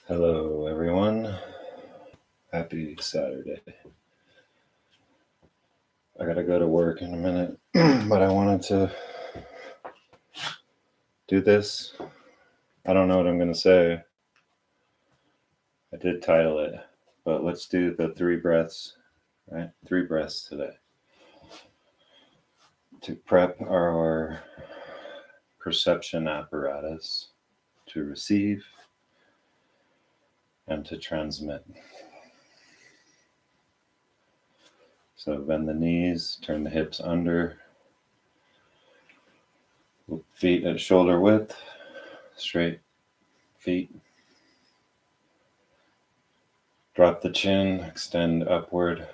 Hello, everyone. Happy Saturday. I gotta go to work in a minute, but I wanted to do this. I don't know what I'm gonna say. I did title it, but let's do the 3 breaths, right? 3 breaths today to prep our perception apparatus to receive and to transmit. So bend the knees, turn the hips under, feet at shoulder width, straight feet. Drop the chin, extend upward,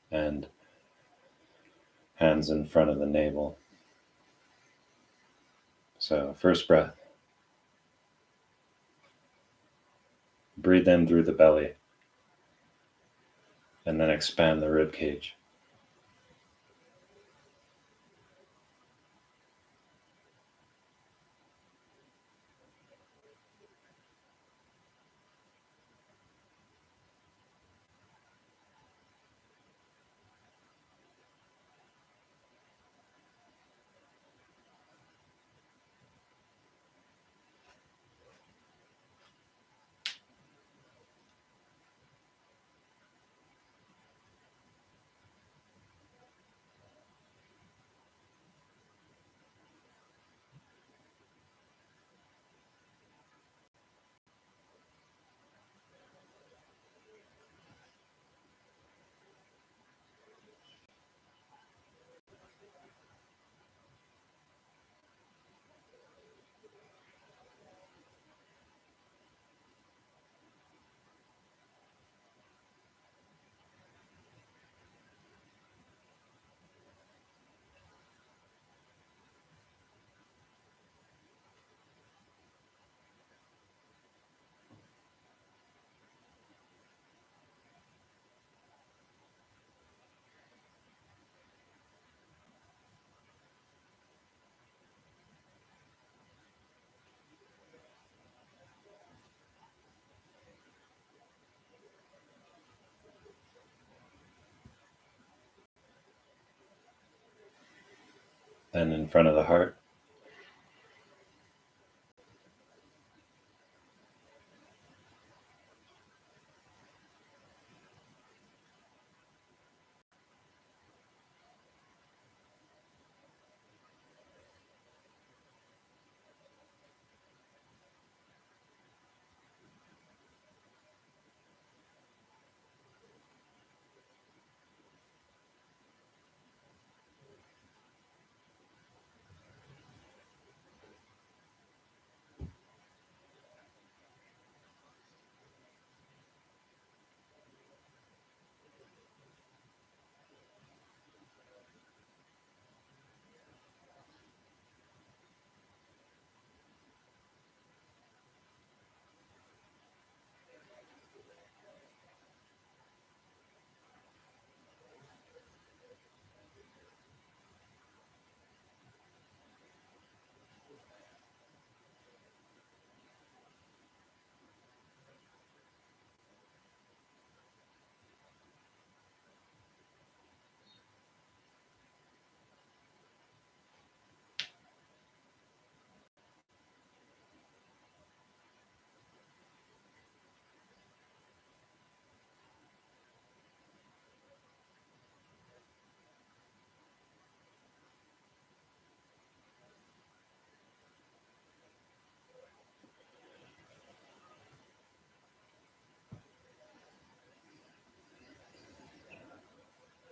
and hands in front of the navel. So, first breath. Breathe in through the belly, and then expand the rib cage. Then in front of the heart.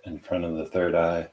In front of the third eye.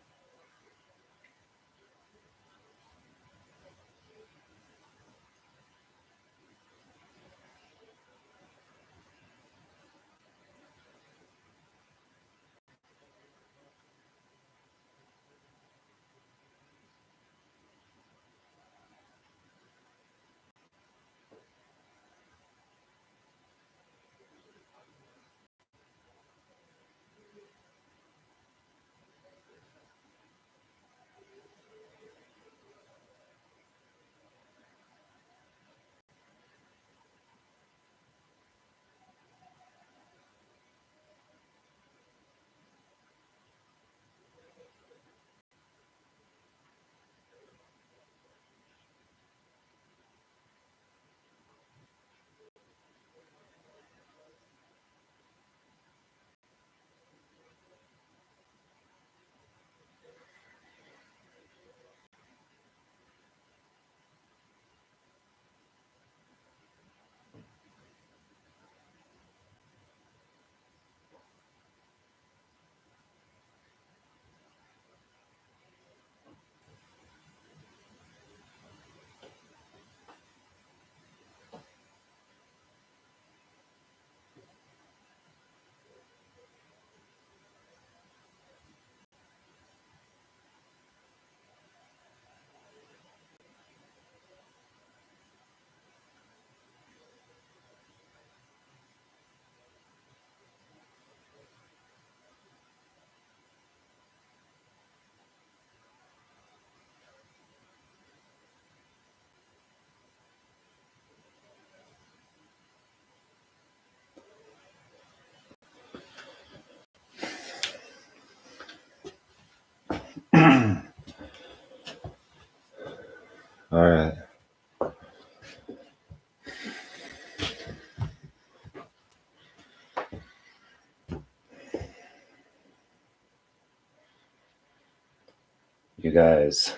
You guys,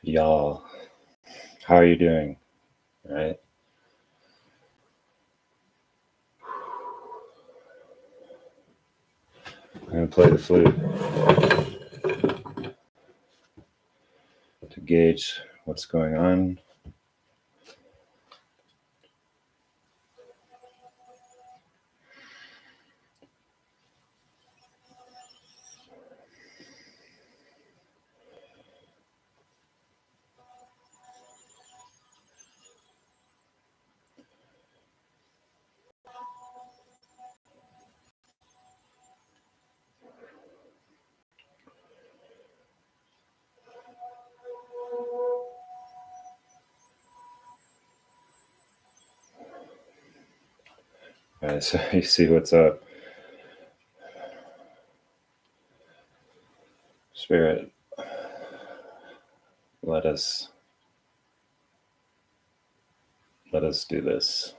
y'all, how are you doing? Right? I'm going to play the flute to gauge what's going on. All right, so you see what's up. Spirit, let us do this.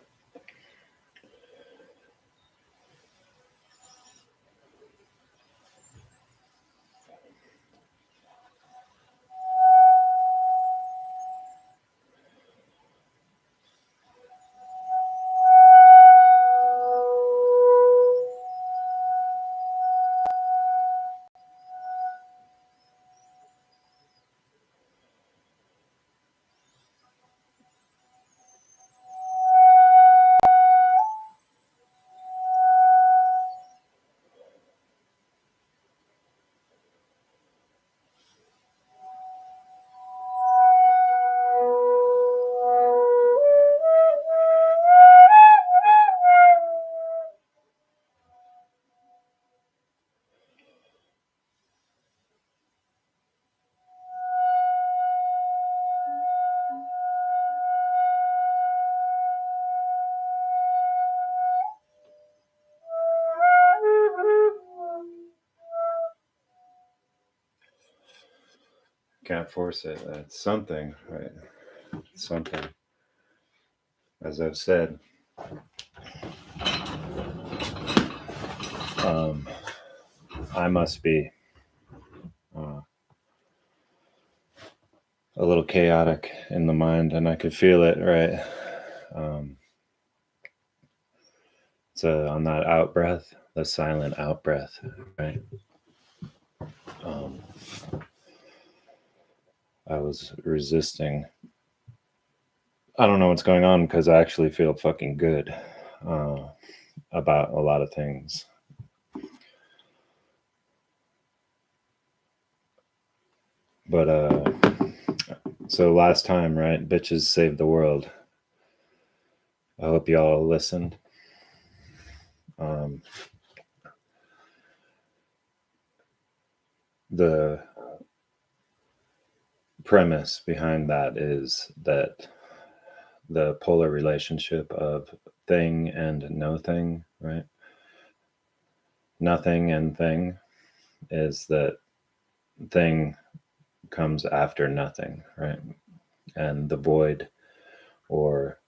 Can't force it. That's something, right? It's something. As I've said, I must be a little chaotic in the mind, and I could feel it, right? So on that out breath, the silent out breath, right? I was resisting. I don't know what's going on because I actually feel fucking good about a lot of things. But so last time, right? Bitches saved the world. I hope y'all listened. The premise behind that is that the polar relationship of thing and no thing, right? Nothing and thing is that thing comes after nothing, right? And the void or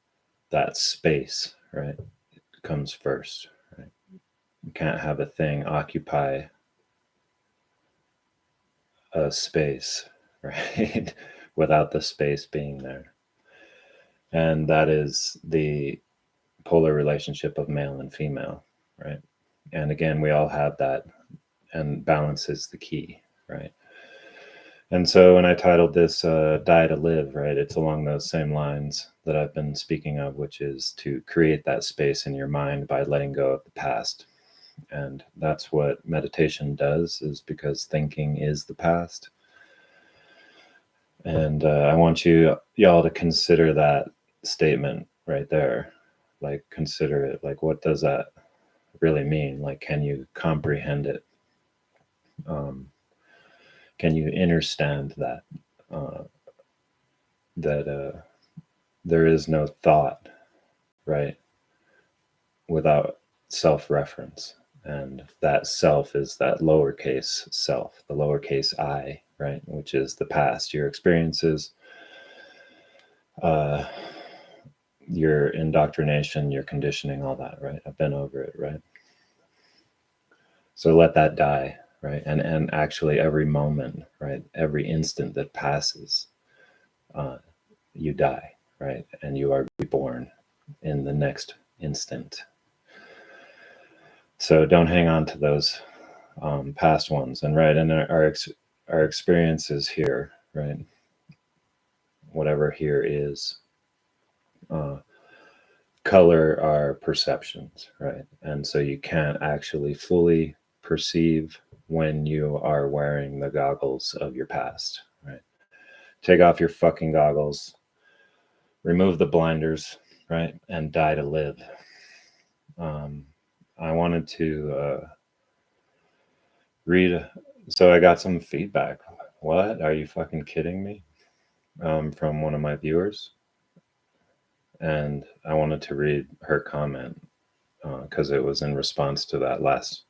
that space, right, comes first, right? You can't have a thing occupy a space, right, without the space being there. And that is the polar relationship of male and female, right? And again, we all have that, and balance is the key, right? And so when I titled this Die to Live, right, it's along those same lines that I've been speaking of, which is to create that space in your mind by letting go of the past. And that's what meditation does, is because thinking is the past. And I want y'all to consider that statement right there. Like, consider it. Like, what does that really mean? Like, can you comprehend it? Can you understand that? That there is no thought, right, without self-reference. And that self is that lowercase self, the lowercase I, right, which is the past, your experiences, your indoctrination, your conditioning, all that, right? I've been over it, right? So let that die. right? And actually every moment, right? Every instant that passes, you die, right? And you are reborn in the next instant. So don't hang on to those past ones. And right, and our experiences here, right? Whatever here is, color our perceptions, right? And so you can't actually fully perceive when you are wearing the goggles of your past, right? Take off your fucking goggles, remove the blinders, right? And die to live. I wanted to read, so I got some feedback. What? Are you fucking kidding me? From one of my viewers. And I wanted to read her comment because it was in response to that last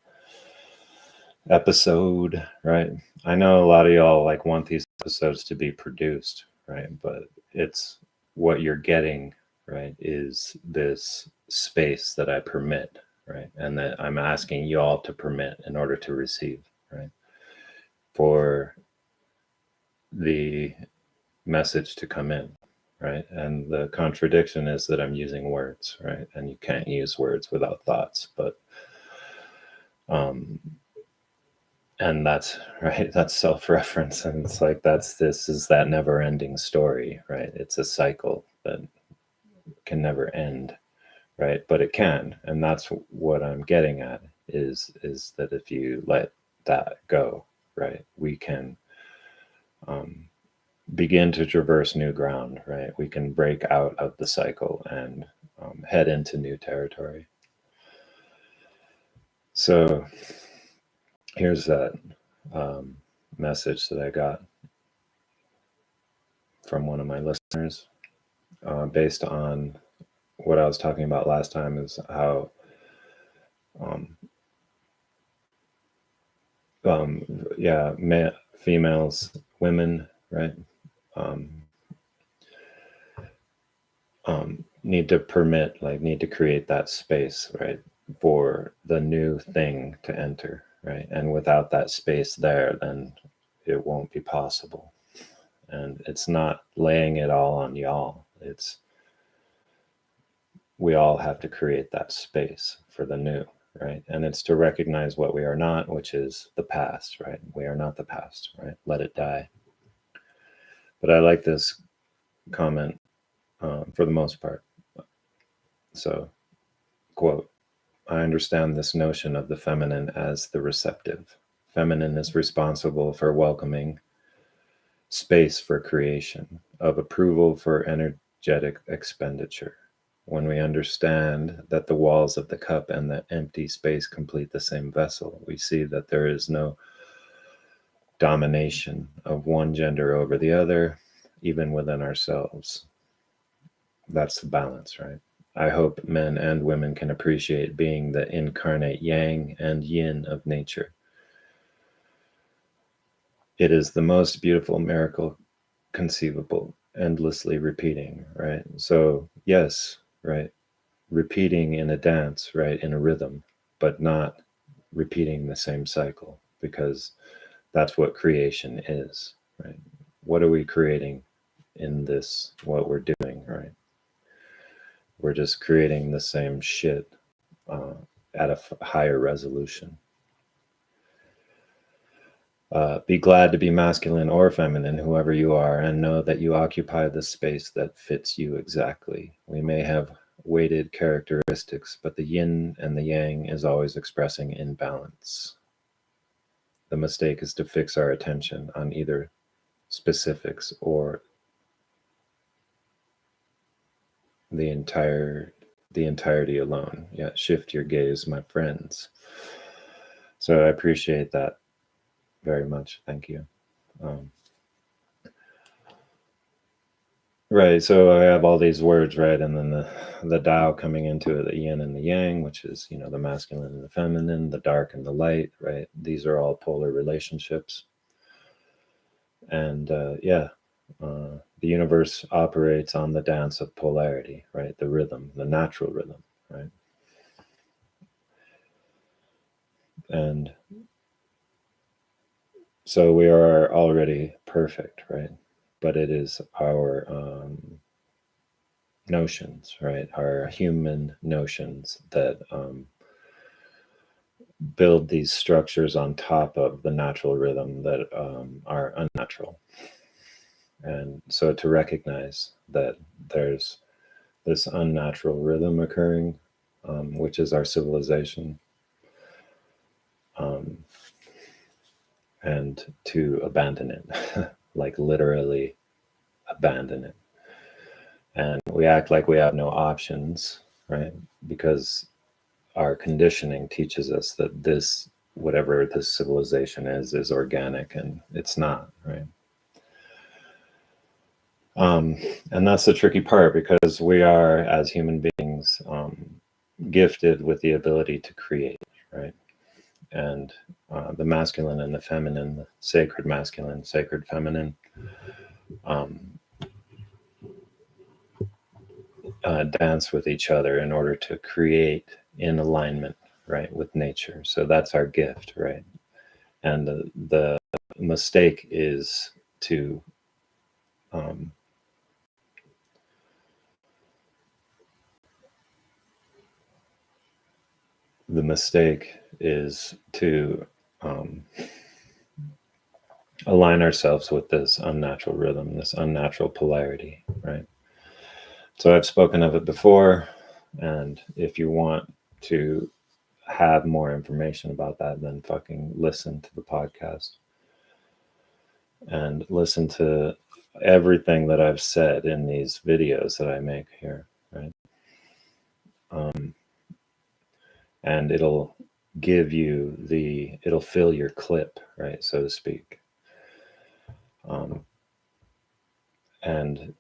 episode, right? I know a lot of y'all like want these episodes to be produced, right? But it's what you're getting, right, is this space that I permit, right? And that I'm asking y'all to permit in order to receive, right? For the message to come in, right? And the contradiction is that I'm using words, right? And you can't use words without thoughts, but and that's right, that's self-reference, and it's like this is that never-ending story, right? It's a cycle that can never end, right? But it can, and that's what I'm getting at is that if you let that go, right, we can begin to traverse new ground, right? We can break out of the cycle and head into new territory. So here's that message that I got from one of my listeners, based on what I was talking about last time, is how yeah, females, women, right, need to permit, like, need to create that space, right, for the new thing to enter, right? And without that space there, then it won't be possible. And it's not laying it all on y'all. It's we all have to create that space for the new, right? And it's to recognize what we are not, which is the past, right? We are not the past, right? Let it die. But I like this comment for the most part. So, quote, I understand this notion of the feminine as the receptive. Feminine is responsible for welcoming space for creation, of approval for energetic expenditure. When we understand that the walls of the cup and the empty space complete the same vessel, we see that there is no domination of one gender over the other, even within ourselves. That's the balance, right? I hope men and women can appreciate being the incarnate yang and yin of nature. It is the most beautiful miracle conceivable, endlessly repeating, right? So, yes, right, repeating in a dance, right, in a rhythm, but not repeating the same cycle, because that's what creation is, right? What are we creating in this, what we're doing, right? We're just creating the same shit at a higher resolution. Be glad to be masculine or feminine, whoever you are, and know that you occupy the space that fits you exactly. We may have weighted characteristics, but the yin and the yang is always expressing imbalance. The mistake is to fix our attention on either specifics or the entirety alone. Yeah, shift your gaze, my friends. So I appreciate that very much. Thank you. Right. So I have all these words, right? And then the Tao coming into it, the yin and the yang, which is, the masculine and the feminine, the dark and the light, right? These are all polar relationships. And the universe operates on the dance of polarity, right? The rhythm, the natural rhythm, right? And So we are already perfect, right? But it is our notions, right? Our human notions that build these structures on top of the natural rhythm that are unnatural. And so to recognize that there's this unnatural rhythm occurring, which is our civilization, and to abandon it, like literally abandon it. And we act like we have no options, right? Because our conditioning teaches us that this, whatever this civilization is organic, and it's not, right? And that's the tricky part, because we are, as human beings, gifted with the ability to create, right? And the masculine and the feminine, the sacred masculine, sacred feminine, dance with each other in order to create in alignment, right, with nature. So that's our gift, right? And the mistake is to um, the mistake is to align ourselves with this unnatural rhythm, this unnatural polarity, right? So I've spoken of it before, and if you want to have more information about that, then fucking listen to the podcast and listen to everything that I've said in these videos that I make here, right? And it'll give you it'll fill your clip, right, so to speak. And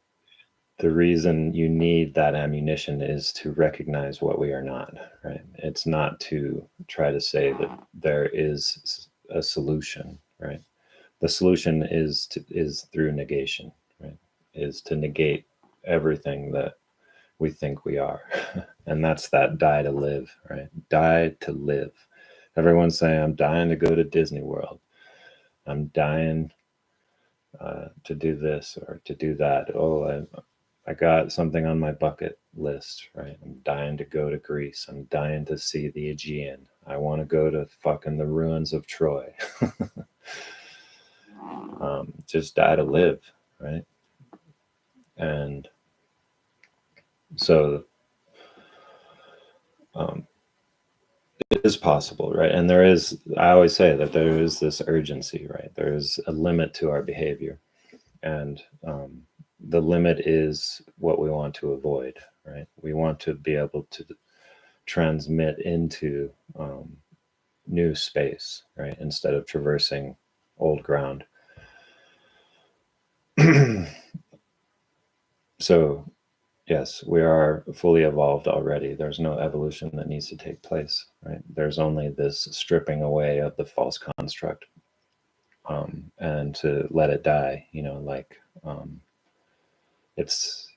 the reason you need that ammunition is to recognize what we are not, right? It's not to try to say that there is a solution, right? The solution is through negation, right? Is to negate everything that we think we are. And that's that die to live, right? Die to live. Everyone's saying, I'm dying to go to Disney World. I'm dying to do this or to do that. Oh, I got something on my bucket list, right? I'm dying to go to Greece. I'm dying to see the Aegean. I want to go to fucking the ruins of Troy. Just die to live, right? And so it is possible, right? And there is, I always say that there is this urgency, right? There is a limit to our behavior. And the limit is what we want to avoid, right? We want to be able to transmit into new space, right? Instead of traversing old ground. So, yes, we are fully evolved already. There's no evolution that needs to take place, right? There's only this stripping away of the false construct, and to let it die, like it's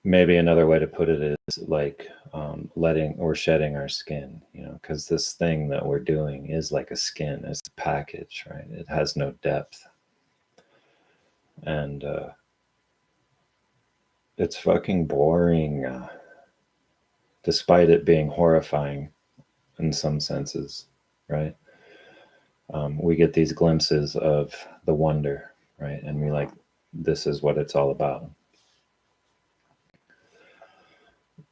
maybe another way to put it is like letting or shedding our skin, because this thing that we're doing is like a skin, it's a package, right? It has no depth. And it's fucking boring, despite it being horrifying in some senses, right? We get these glimpses of the wonder, right? And we like, this is what it's all about.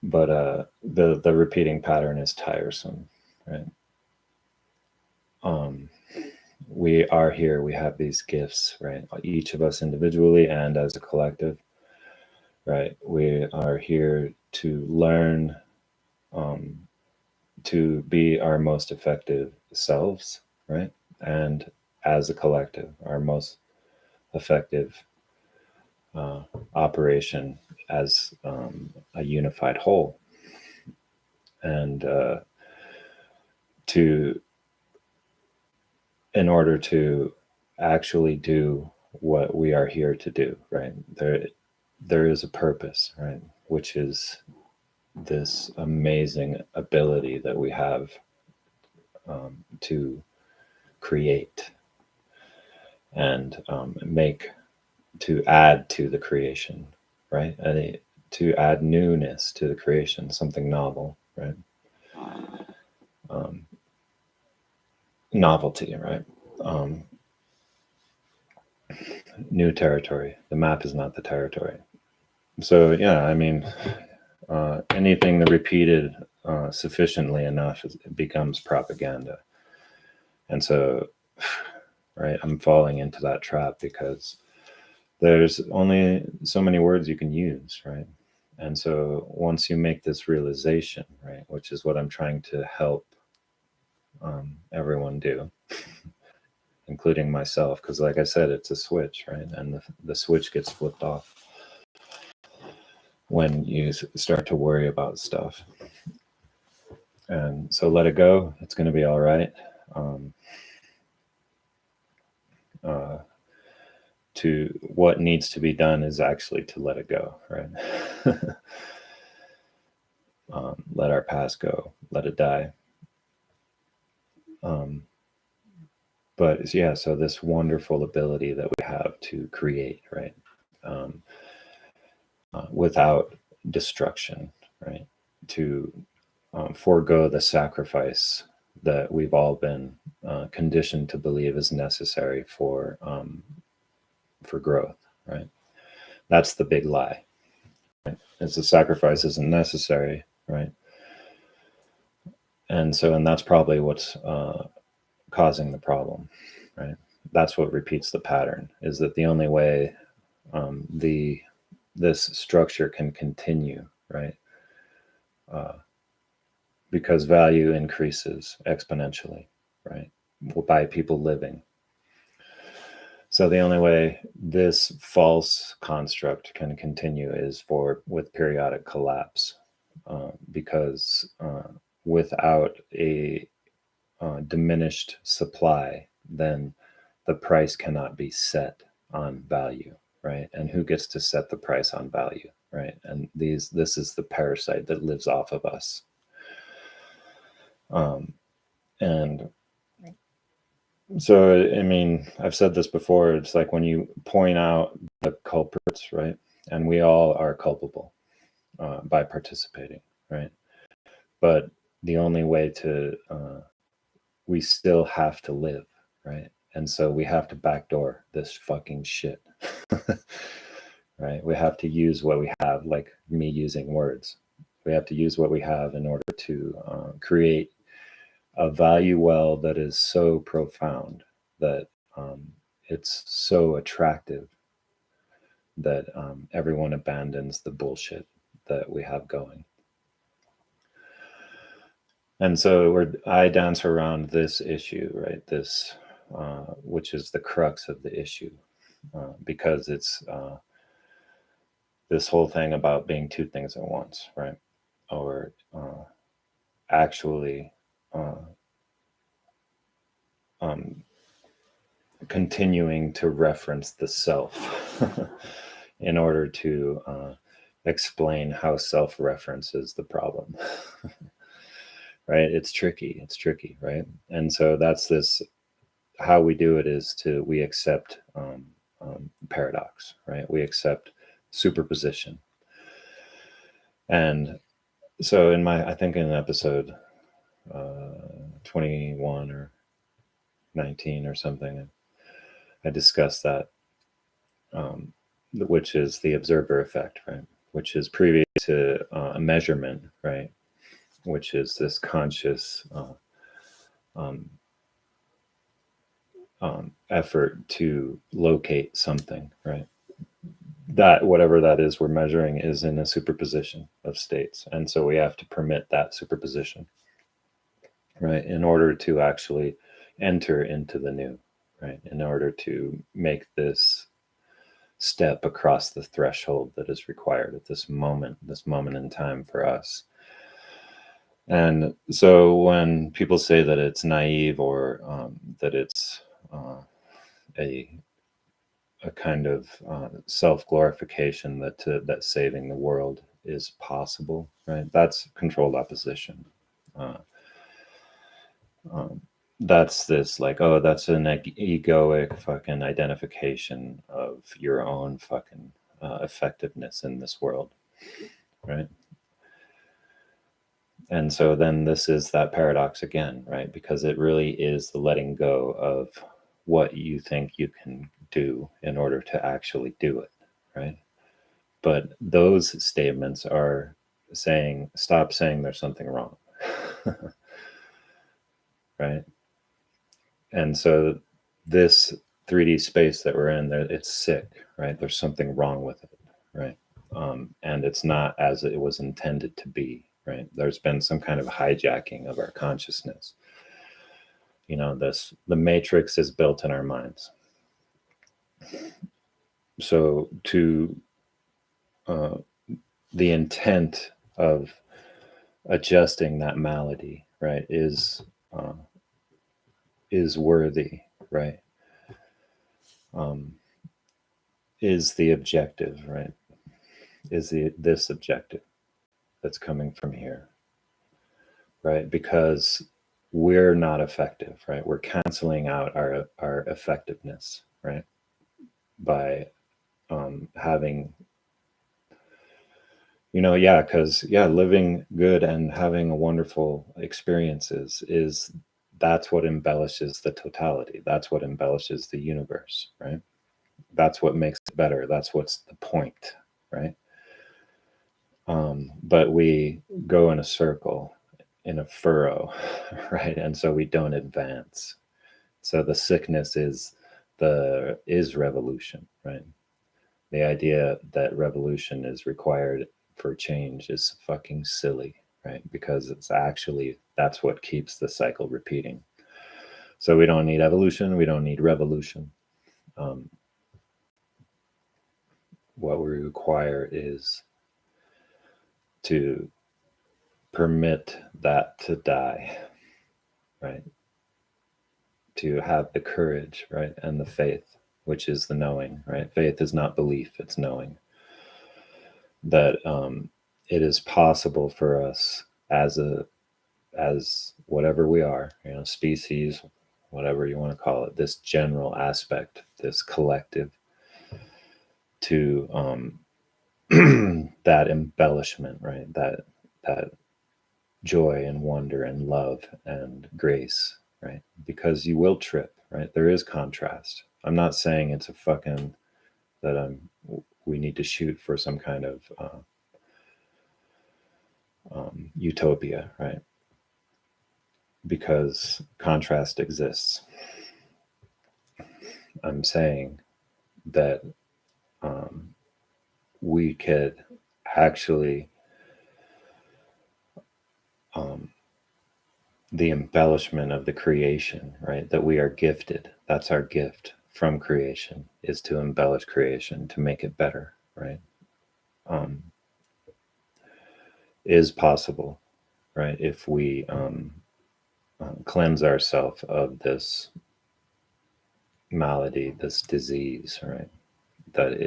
But the repeating pattern is tiresome, right? We are here, we have these gifts, right? Each of us individually and as a collective, right? We are here to learn, to be our most effective selves, right? And as a collective, our most effective operation as a unified whole. And in order to actually do what we are here to do, right? There is a purpose, right? Which is this amazing ability that we have to create, and to add to the creation, right? To add newness to the creation, something novel, right? Um, Novelty, right? Um, New territory. The map is not the territory. So yeah, I mean, anything that repeated sufficiently enough it becomes propaganda, and so right, I'm falling into that trap because there's only so many words you can use, right? And so once you make this realization, right, which is what I'm trying to help everyone do, including myself, because like I said, it's a switch, right? And the switch gets flipped off when you start to worry about stuff. And so let it go. It's going to be all right. Uh, to what needs to be done is actually to let it go, right? Let our past go, let it die. But yeah, so this wonderful ability that we have to create, right? Um, Without destruction, right? To forego the sacrifice that we've all been conditioned to believe is necessary for growth, right? That's the big lie. Right? Is the sacrifice isn't necessary, right? And that's probably what's causing the problem, right? That's what repeats the pattern. Is that the only way this structure can continue, right? Because value increases exponentially, right? By people living. So the only way this false construct can continue is with periodic collapse, because without a diminished supply, then the price cannot be set on value, right? And who gets to set the price on value, right? And this is the parasite that lives off of us. And so, I mean, I've said this before. It's like when you point out the culprits, right? And we all are culpable by participating, right? But the only way we still have to live, right? And so we have to backdoor this fucking shit, right? We have to use what we have, like me using words. We have to use what we have in order to create a value well that is so profound that it's so attractive that everyone abandons the bullshit that we have going. And so I dance around this issue, right? This, which is the crux of the issue, because it's this whole thing about being two things at once, right? Or actually continuing to reference the self in order to explain how self-reference is the problem. Right? It's tricky, right? And so that's this, how we do it is we accept paradox, right? We accept superposition. And so I think in episode 21 or 19 or something, I discussed that, which is the observer effect, right? Which is previous to a measurement, right? Which is this conscious effort to locate something, right? That whatever that is we're measuring is in a superposition of states. And so we have to permit that superposition, right? In order to actually enter into the new, right? In order to make this step across the threshold that is required at this moment in time for us. And so when people say that it's naive or that it's a kind of self-glorification that saving the world is possible, right? That's controlled opposition. that's this like, oh, that's an egoic fucking identification of your own fucking effectiveness in this world, right? And so then this is that paradox again, right? Because it really is the letting go of what you think you can do in order to actually do it, right? But those statements are saying, stop saying there's something wrong, right? And so this 3D space that we're in, there, it's sick, right? There's something wrong with it, right? And it's not as it was intended to be, right? There's been some kind of hijacking of our consciousness. You know, the matrix is built in our minds. So to the intent of adjusting that malady, right, is worthy, right? Is the objective, right? Is this objective that's coming from here, right? Because we're not effective, right? We're canceling out our effectiveness, right? By having, you know, yeah, because yeah, living good and having a wonderful experiences is that's what embellishes the totality. That's what embellishes the universe, right? That's what makes it better. That's what's the point, right? But we go in a circle, in a furrow, right? And so we don't advance. So the sickness is revolution, right? The idea that revolution is required for change is fucking silly, right? Because it's actually that's what keeps the cycle repeating. So we don't need evolution. We don't need revolution. What we require is to permit that to die, right? To have the courage, right? And the faith, which is the knowing, right? Faith is not belief, it's knowing that it is possible for us as whatever we are, you know, species, whatever you want to call it, this general aspect, this collective, to that embellishment, right? That joy and wonder and love and grace, right? Because you will trip, right? There is contrast. I'm not saying it's a fucking that we need to shoot for some kind of utopia, right? Because contrast exists. I'm saying that we could actually the embellishment of the creation, right? That we are gifted. That's our gift from creation, is to embellish creation, to make it better, right? Is possible, right? If we cleanse ourselves of this malady, this disease, right? That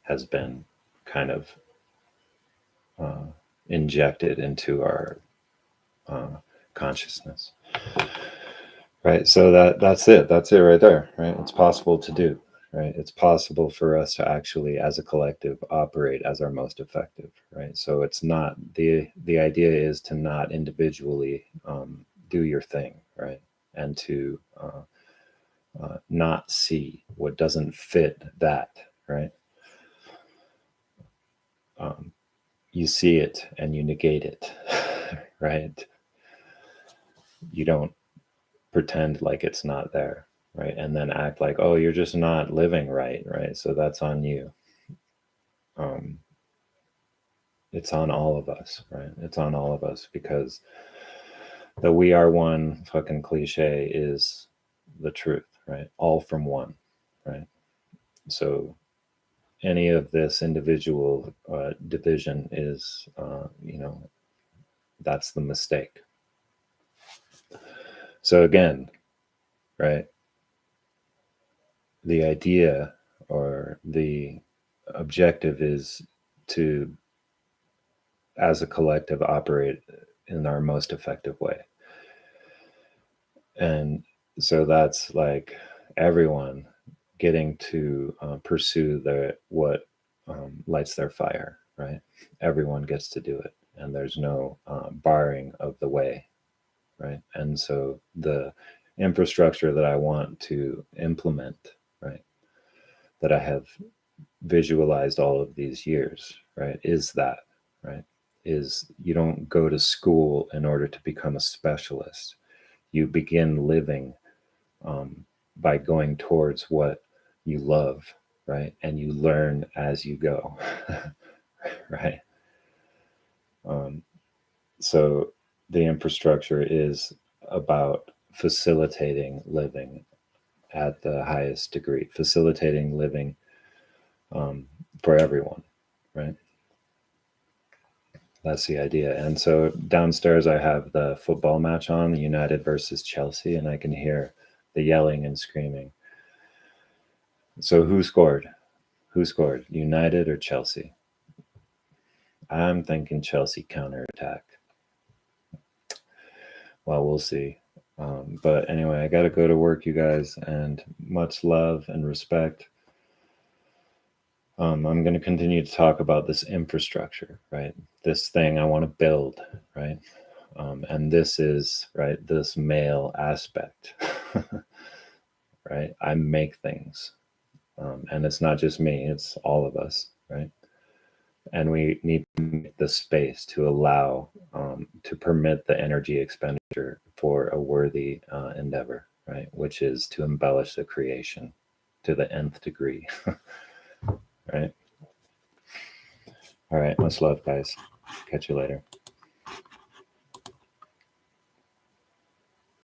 has been kind of injected into our consciousness, right? So that's it right there, right? It's possible to do, right? It's possible for us to actually as a collective operate as our most effective, right? So it's not the idea is to not individually do your thing, right? And to not see what doesn't fit that, right? You see it and you negate it, right? You don't pretend like it's not there, right? And then act like, oh, you're just not living right, right? So that's on you. It's on all of us, right? It's on all of us because the we are one fucking cliche is the truth, right? All from one, right? So any of this individual division is, that's the mistake. So again, right? The idea or the objective is to, as a collective, operate in our most effective way. And so that's like everyone getting to pursue what lights their fire, right? Everyone gets to do it, and there's no barring of the way, right? And so the infrastructure that I want to implement, right, that I have visualized all of these years, right, is that, right, is you don't go to school in order to become a specialist. You begin living by going towards what you love, right? And you learn as you go, right? Um, so the infrastructure is about facilitating living at the highest degree, facilitating living for everyone, right? That's the idea. And so downstairs, I have the football match on, United versus Chelsea, and I can hear the yelling and screaming. So who scored? Who scored? United or Chelsea? I'm thinking Chelsea counterattack. Well, we'll see. But anyway, I got to go to work, you guys, and much love and respect. I'm going to continue to talk about this infrastructure, right? This thing I want to build, right? And this is, right, this male aspect, right? I make things. And it's not just me, it's all of us, right? And we need to make the space to allow, to permit the energy expenditure for a worthy endeavor, right? Which is to embellish the creation to the nth degree, right? All right, much love, guys. Catch you later.